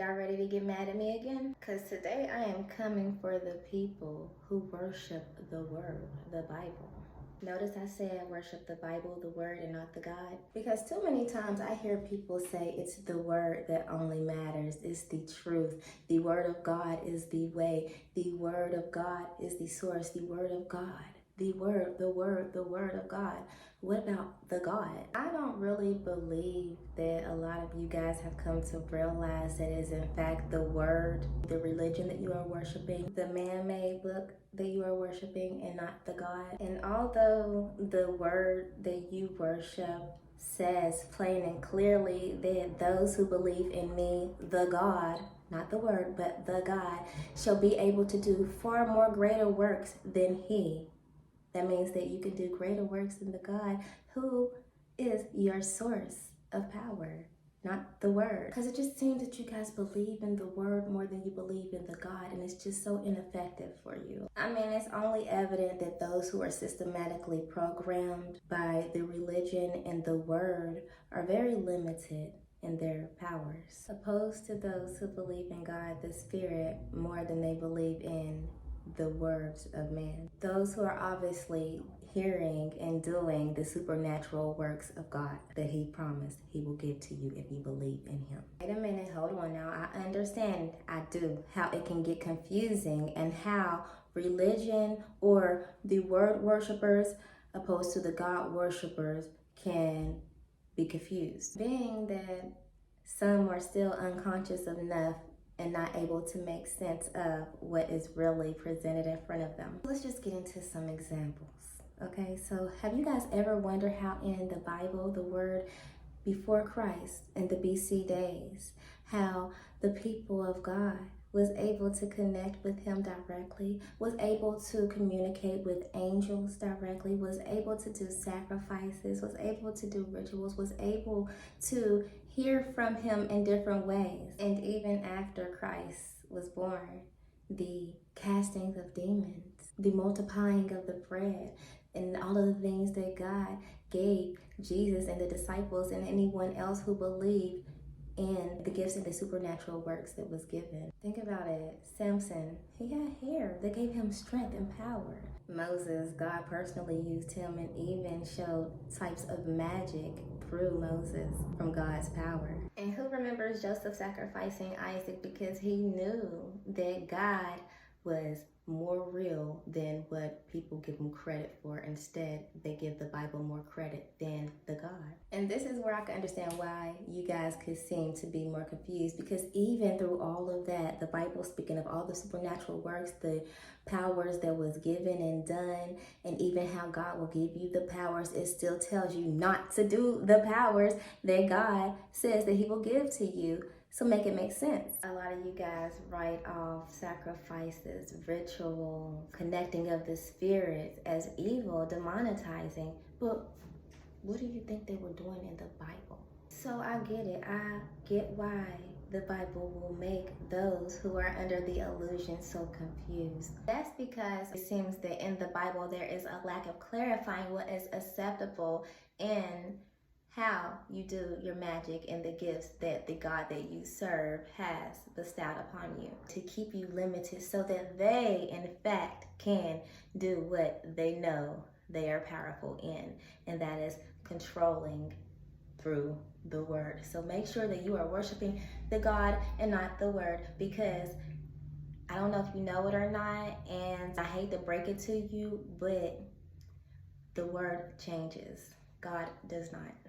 y'all ready to get mad at me again? Because today I am coming for the people who worship the word, the Bible. Notice I said worship the Bible, the word, and not the God. Because too many times I hear people say it's the word that only matters. It's the truth. The word of God is the way. The word of God is the source. The word of God. The word of God. What about the God? I don't really believe that a lot of you guys have come to realize that it is in fact the word, the religion that you are worshiping, the man-made book that you are worshiping, and not the God. And although the word that you worship says plain and clearly that those who believe in me, the God, not the word, but the God, shall be able to do far more greater works than he. That means that you can do greater works than the God who is your source of power, not the word. Because it just seems that you guys believe in the word more than you believe in the God, and it's just so ineffective for you. I mean, it's only evident that those who are systematically programmed by the religion and the word are very limited in their powers, opposed to those who believe in God, the Spirit, more than they believe in the words of man. Those who are obviously hearing and doing the supernatural works of God that he promised he will give to you if you believe in him. Wait a minute, hold on now. I understand, I do, how it can get confusing and how religion or the word worshipers opposed to the God worshipers can be confused. Being that some are still unconscious enough and not able to make sense of what is really presented in front of them. Let's just get into some examples. Okay, so have you guys ever wondered how in the Bible, the word before Christ in the BC days, how the people of God was able to connect with him directly, was able to communicate with angels directly, was able to do sacrifices, was able to do rituals, was able to hear from him in different ways. And even after Christ was born, the casting of demons, the multiplying of the bread, and all of the things that God gave Jesus and the disciples and anyone else who believed in the gifts and the supernatural works that was given. Think about it. Samson, he had hair that gave him strength and power. Moses, God personally used him and even showed types of magic through Moses from God's power. And who remembers Joseph sacrificing Isaac because he knew that God was more real than what people give him credit for. Instead, they give the Bible more credit than the God. And this is where I can understand why you guys could seem to be more confused, because even through all of that, the Bible, speaking of all the supernatural works, the powers that was given and done, and even how God will give you the powers, it still tells you not to do the powers that God says that he will give to you. So make it make sense. A lot of you guys write off sacrifices, ritual, connecting of the spirits as evil, demonetizing. But what do you think they were doing in the Bible? So I get it. I get why the Bible will make those who are under the illusion so confused. That's because it seems that in the Bible there is a lack of clarifying what is acceptable in how you do your magic and the gifts that the God that you serve has bestowed upon you, to keep you limited so that they in fact can do what they know they are powerful in, and that is controlling through the word. So make sure that you are worshiping the God and not the word, because I don't know if you know it or not, and I hate to break it to you, but the word changes. God does not.